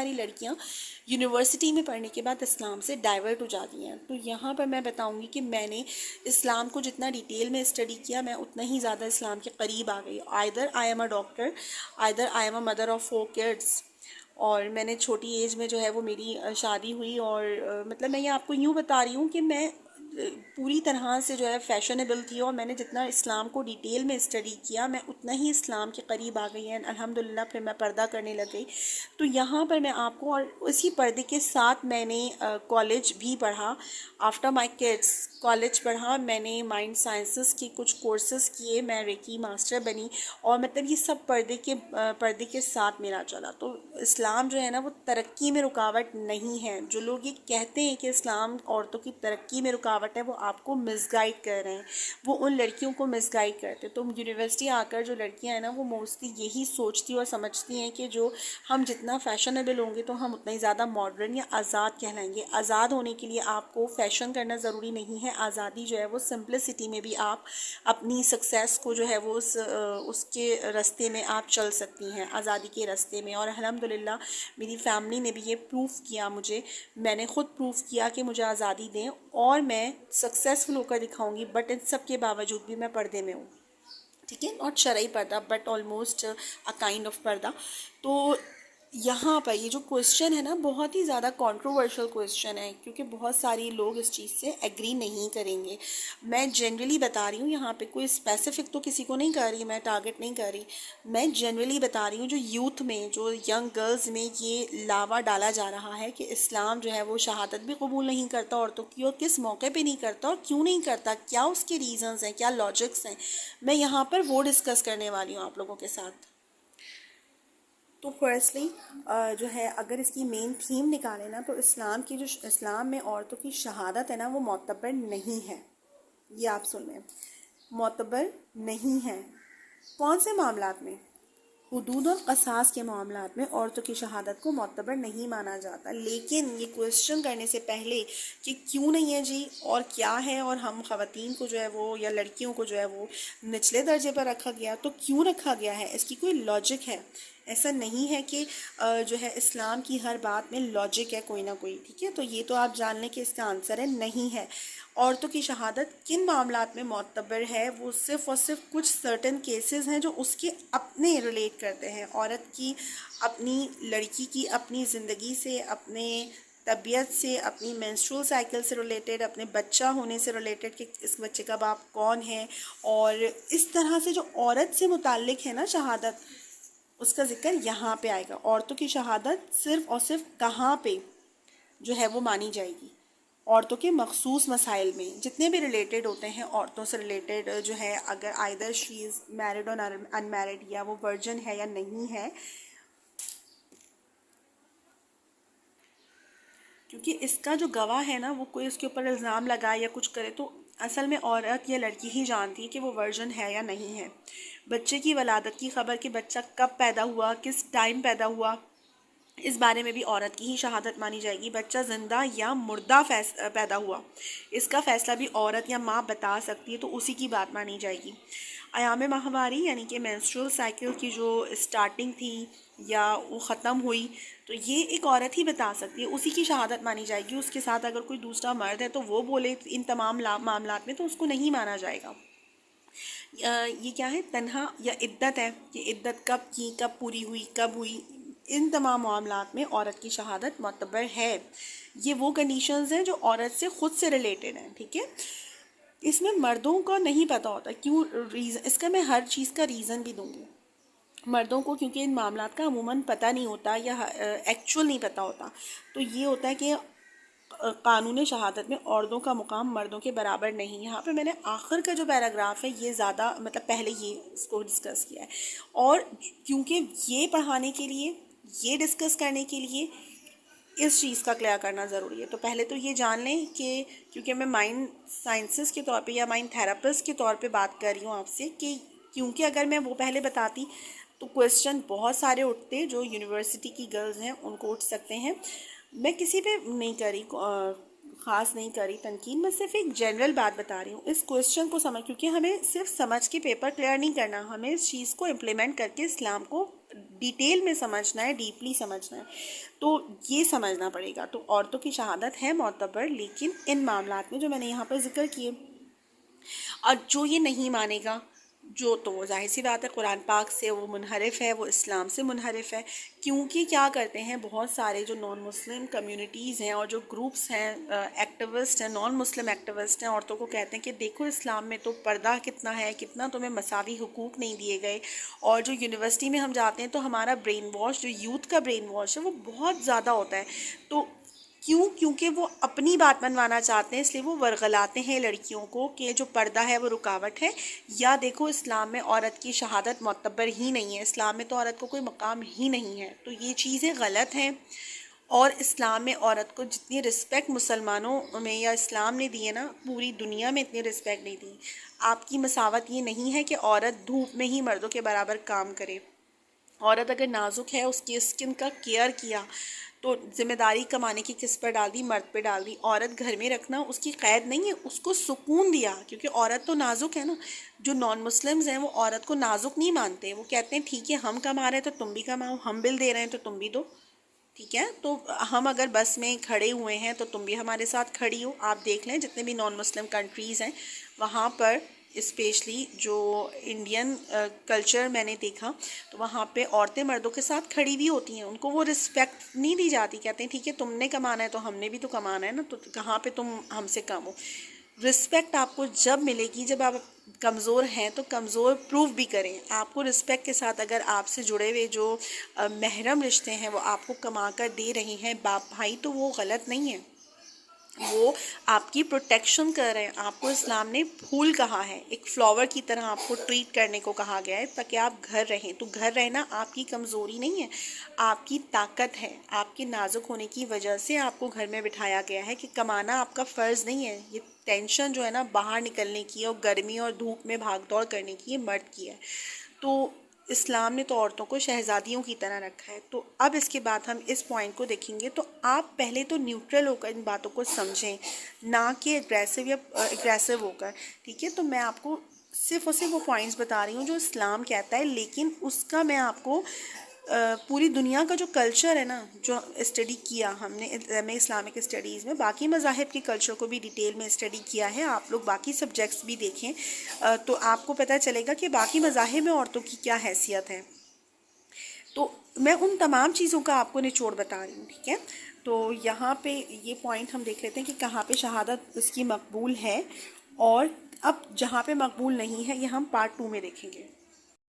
ساری لڑکیاں یونیورسٹی میں پڑھنے کے بعد اسلام سے ڈائیورٹ ہو جاتی ہیں. تو یہاں پر میں بتاؤں گی کہ میں نے اسلام کو جتنا ڈیٹیل میں اسٹڈی کیا میں اتنا ہی زیادہ اسلام کے قریب آ گئی. Either I am a doctor, either I am a mother of 4 kids. اور میں نے چھوٹی ایج میں جو ہے وہ میری شادی ہوئی. اور مطلب میں یہ آپ کو یوں بتا رہی ہوں کہ میں پوری طرح سے جو ہے فیشنیبل تھی، اور میں نے جتنا اسلام کو ڈیٹیل میں اسٹڈی کیا میں اتنا ہی اسلام کے قریب آ گئی. ہیں الحمدللہ پھر میں پردہ کرنے لگ گئی. تو یہاں پر میں آپ کو، اور اسی پردے کے ساتھ میں نے کالج بھی پڑھا. آفٹر مائی کڈس کالج پڑھا میں نے، مائنڈ سائنسز کی کچھ کورسز کیے، میں ریکی ماسٹر بنی. اور مطلب یہ سب پردے کے ساتھ میرا چلا. تو اسلام جو ہے نا وہ ترقی میں رکاوٹ نہیں ہے. جو لوگ یہ کہتے ہیں کہ اسلام عورتوں کی ترقی میں رکاوٹ ہے، وہ آپ کو مس گائیڈ کر رہے ہیں، وہ ان لڑکیوں کو مس گائیڈ کرتے. تو یونیورسٹی آ کر جو لڑکیاں ہیں نا وہ موسٹلی یہی سوچتی اور سمجھتی ہیں کہ جو ہم جتنا فیشنیبل ہوں گے تو ہم اتنا ہی زیادہ ماڈرن یا آزاد کہلائیں گے. آزاد ہونے کے لیے آپ کو فیشن کرنا ضروری نہیں ہے. آزادی جو ہے وہ سمپلسٹی میں بھی آپ اپنی سکسیس کو جو ہے وہ اس کے راستے میں آپ چل سکتی ہیں، آزادی کے راستے میں. اور الحمدللہ میری فیملی نے بھی یہ پروف کیا مجھے، میں نے خود پروف کیا کہ مجھے آزادی دیں اور میں سکسیسفل ہو کر دکھاؤں گی. بٹ ان سب کے باوجود بھی میں پردے میں ہوں، ٹھیک ہے، ناٹ شرعی پردہ but almost a kind of پردہ. تو یہاں پر یہ جو کویشچن ہے نا بہت ہی زیادہ کنٹروورشل کویشچن ہے، کیونکہ بہت ساری لوگ اس چیز سے ایگری نہیں کریں گے. میں جنرلی بتا رہی ہوں، یہاں پہ کوئی اسپیسیفک تو کسی کو نہیں کر رہی، میں ٹارگٹ نہیں کر رہی، میں جنرلی بتا رہی ہوں جو یوتھ میں، جو ینگ گرلز میں یہ لاوا ڈالا جا رہا ہے کہ اسلام جو ہے وہ شہادت بھی قبول نہیں کرتا عورتوں کی، اور کس موقع پہ نہیں کرتا اور کیوں نہیں کرتا، کیا اس کے ریزنز ہیں، کیا لاجکس ہیں، میں یہاں پر وہ ڈسکس کرنے والی ہوں آپ لوگوں کے ساتھ. تو فرسٹلی جو ہے اگر اس کی مین تھیم نکالے نا تو اسلام میں عورتوں کی شہادت ہے نا وہ معتبر نہیں ہے. یہ آپ سن لیں، معتبر نہیں ہے. کون سے معاملات میں؟ حدود اور قصاص کے معاملات میں عورتوں کی شہادت کو معتبر نہیں مانا جاتا. لیکن یہ کویشچن کرنے سے پہلے کہ کیوں نہیں ہے جی اور کیا ہے، اور ہم خواتین کو جو ہے وہ یا لڑکیوں کو جو ہے وہ نچلے درجے پر رکھا گیا، تو کیوں رکھا گیا ہے، اس کی کوئی لاجک ہے. ایسا نہیں ہے کہ جو ہے اسلام کی ہر بات میں لاجک ہے کوئی نہ کوئی، ٹھیک ہے. تو یہ تو آپ جان لیں کہ اس کا آنسر ہے نہیں ہے. عورتوں کی شہادت کن معاملات میں معتبر ہے، وہ صرف اور صرف کچھ سرٹن کیسز ہیں جو اس کے اپنے ریلیٹ کرتے ہیں، عورت کی اپنی، لڑکی کی اپنی زندگی سے، اپنے طبیعت سے، اپنی مینسٹرول سائیکل سے ریلیٹڈ، اپنے بچہ ہونے سے ریلیٹڈ کہ اس بچے کا باپ کون ہے. اور اس طرح سے جو عورت سے متعلق ہے نا شہادت، اس کا ذکر یہاں پہ آئے گا. عورتوں کی شہادت صرف اور صرف کہاں پہ جو ہے وہ مانی جائے گی؟ عورتوں کے مخصوص مسائل میں جتنے بھی ریلیٹڈ ہوتے ہیں عورتوں سے ریلیٹڈ، جو ہے اگر آئدر شی از میرڈ اور ان میرڈ، یا وہ ورجن ہے یا نہیں ہے. کیونکہ اس کا جو گواہ ہے نا وہ کوئی اس کے اوپر الزام لگائے یا کچھ کرے تو اصل میں عورت یا لڑکی ہی جانتی ہے کہ وہ ورجن ہے یا نہیں ہے. بچے کی ولادت کی خبر کہ بچہ کب پیدا ہوا، کس ٹائم پیدا ہوا، اس بارے میں بھی عورت کی ہی شہادت مانی جائے گی. بچہ زندہ یا مردہ پیدا ہوا، اس کا فیصلہ بھی عورت یا ماں بتا سکتی ہے، تو اسی کی بات مانی جائے گی. ایام ماہواری یعنی کہ مینسٹرول سائیکل کی جو اسٹارٹنگ تھی یا وہ ختم ہوئی، تو یہ ایک عورت ہی بتا سکتی ہے، اسی کی شہادت مانی جائے گی. اس کے ساتھ اگر کوئی دوسرا مرد ہے تو وہ بولے ان تمام معاملات میں تو اس کو نہیں مانا جائے گا. یہ کیا ہے؟ تنہا یا عدت ہے کہ عدت کب کی، کب پوری ہوئی، کب ہوئی، ان تمام معاملات میں عورت کی شہادت معتبر ہے. یہ وہ کنڈیشنز ہیں جو عورت سے خود سے ریلیٹڈ ہیں، ٹھیک ہے. اس میں مردوں کا نہیں پتہ ہوتا کیوں ریزن، اس کا میں ہر چیز کا ریزن بھی دوں گی. مردوں کو کیونکہ ان معاملات کا عموماً پتہ نہیں ہوتا یا ایکچوئل نہیں پتہ ہوتا، تو یہ ہوتا ہے کہ قانون شہادت میں عورتوں کا مقام مردوں کے برابر نہیں. یہاں پہ میں نے آخر کا جو پیراگراف ہے یہ زیادہ مطلب پہلے یہ اس کو ڈسکس کیا ہے، اور کیونکہ یہ پڑھانے کے لیے، یہ ڈسکس کرنے کے لیے اس چیز کا کلیئر کرنا ضروری ہے. تو پہلے تو یہ جان لیں کہ کیونکہ میں مائنڈ سائنسز کے طور پہ یا مائنڈ تھراپسٹ کے طور پہ بات کر رہی ہوں آپ سے، کہ کیونکہ اگر میں وہ پہلے بتاتی تو کویشچن بہت سارے اٹھتے جو یونیورسٹی کی گرلز ہیں ان کو اٹھ سکتے ہیں. میں کسی پہ نہیں کری خاص نہیں کری تنقید، میں صرف ایک جنرل بات بتا رہی ہوں. اس کویشچن کو کیونکہ ہمیں صرف سمجھ کے پیپر کلیئر نہیں کرنا، ہمیں اس چیز کو امپلیمنٹ کر کے اسلام کو ڈیٹیل میں سمجھنا ہے، ڈیپلی سمجھنا ہے، تو یہ سمجھنا پڑے گا۔ تو عورتوں کی شہادت ہے معتبر، لیکن ان معاملات میں جو میں نے یہاں پر ذکر کیے، اور جو یہ نہیں مانے گا، جو تو وہ ظاہر سی بات ہے قرآن پاک سے وہ منحرف ہے، وہ اسلام سے منحرف ہے، کیونکہ کیا کرتے ہیں بہت سارے جو نان مسلم کمیونٹیز ہیں اور جو گروپس ہیں، ایکٹیوسٹ ہیں، نان مسلم ایکٹیوسٹ ہیں، عورتوں کو کہتے ہیں کہ دیکھو اسلام میں تو پردہ کتنا ہے، کتنا تمہیں مساوی حقوق نہیں دیے گئے، اور جو یونیورسٹی میں ہم جاتے ہیں تو ہمارا برین واش، جو یوتھ کا برین واش ہے وہ بہت زیادہ ہوتا ہے۔ تو کیونکہ وہ اپنی بات منوانا چاہتے ہیں، اس لیے وہ ورغلاتے ہیں لڑکیوں کو کہ جو پردہ ہے وہ رکاوٹ ہے، یا دیکھو اسلام میں عورت کی شہادت معتبر ہی نہیں ہے، اسلام میں تو عورت کو کوئی مقام ہی نہیں ہے۔ تو یہ چیزیں غلط ہیں، اور اسلام میں عورت کو جتنی رسپیکٹ مسلمانوں میں یا اسلام نے دی ہے نا، پوری دنیا میں اتنی رسپیکٹ نہیں دی۔ آپ کی مساوت یہ نہیں ہے کہ عورت دھوپ میں ہی مردوں کے برابر کام کرے۔ عورت اگر نازک ہے، اس کی اسکن کا کیئر کیا، تو ذمہ داری کمانے کی کس پر ڈال دی؟ مرد پہ ڈال دی۔ عورت گھر میں رکھنا اس کی قید نہیں ہے، اس کو سکون دیا، کیونکہ عورت تو نازک ہے نا۔ جو نان مسلمز ہیں وہ عورت کو نازک نہیں مانتے، وہ کہتے ہیں ٹھیک ہے ہم کما رہے ہیں تو تم بھی کماؤ، ہم بل دے رہے ہیں تو تم بھی دو، ٹھیک ہے، تو ہم اگر بس میں کھڑے ہوئے ہیں تو تم بھی ہمارے ساتھ کھڑی ہو۔ آپ دیکھ لیں جتنے بھی نان مسلم کنٹریز ہیں وہاں پر، اسپیشلی جو انڈین کلچر میں نے دیکھا، تو وہاں پہ عورتیں مردوں کے ساتھ کھڑی بھی ہوتی ہیں، ان کو وہ رسپیکٹ نہیں دی جاتی، کہتے ہیں ٹھیک ہے تم نے کمانا ہے تو ہم نے بھی تو کمانا ہے نا، تو کہاں پہ تم ہم سے کم ہو۔ رسپیکٹ آپ کو جب ملے گی جب آپ کمزور ہیں تو کمزور پروف بھی کریں۔ آپ کو رسپیکٹ کے ساتھ اگر آپ سے جڑے ہوئے جو محرم رشتے ہیں وہ آپ کو کما کر دے رہے ہیں باپ بھائی، تو وہ غلط نہیں ہے، وہ آپ کی پروٹیکشن کر رہے ہیں۔ آپ کو اسلام نے پھول کہا ہے، ایک فلاور کی طرح آپ کو ٹریٹ کرنے کو کہا گیا ہے تاکہ آپ گھر رہیں۔ تو گھر رہنا آپ کی کمزوری نہیں ہے، آپ کی طاقت ہے۔ آپ کے نازک ہونے کی وجہ سے آپ کو گھر میں بٹھایا گیا ہے کہ کمانا آپ کا فرض نہیں ہے۔ یہ ٹینشن جو ہے نا باہر نکلنے کی اور گرمی اور دھوپ میں بھاگ دوڑ کرنے کی، یہ مرد کی ہے۔ تو اسلام نے تو عورتوں کو شہزادیوں کی طرح رکھا ہے۔ تو اب اس کے بعد ہم اس پوائنٹ کو دیکھیں گے، تو آپ پہلے تو نیوٹرل ہو کر ان باتوں کو سمجھیں، نہ کہ اگریسو ہو کر، ٹھیک ہے۔ تو میں آپ کو صرف اور صرف وہ پوائنٹس بتا رہی ہوں جو اسلام کہتا ہے، لیکن اس کا میں آپ کو پوری دنیا کا جو کلچر ہے نا، جو اسٹڈی کیا ہم نے اسلامک اسٹڈیز میں، باقی مذاہب کے کلچر کو بھی ڈیٹیل میں اسٹڈی کیا ہے۔ آپ لوگ باقی سبجیکٹس بھی دیکھیں تو آپ کو پتہ چلے گا کہ باقی مذاہب میں عورتوں کی کیا حیثیت ہے۔ تو میں ان تمام چیزوں کا آپ کو نچوڑ بتا رہی ہوں، ٹھیک ہے۔ تو یہاں پہ یہ پوائنٹ ہم دیکھ لیتے ہیں کہ کہاں پہ شہادت اس کی مقبول ہے، اور اب جہاں پہ مقبول نہیں ہے یہ ہم پارٹ 2 میں دیکھیں گے۔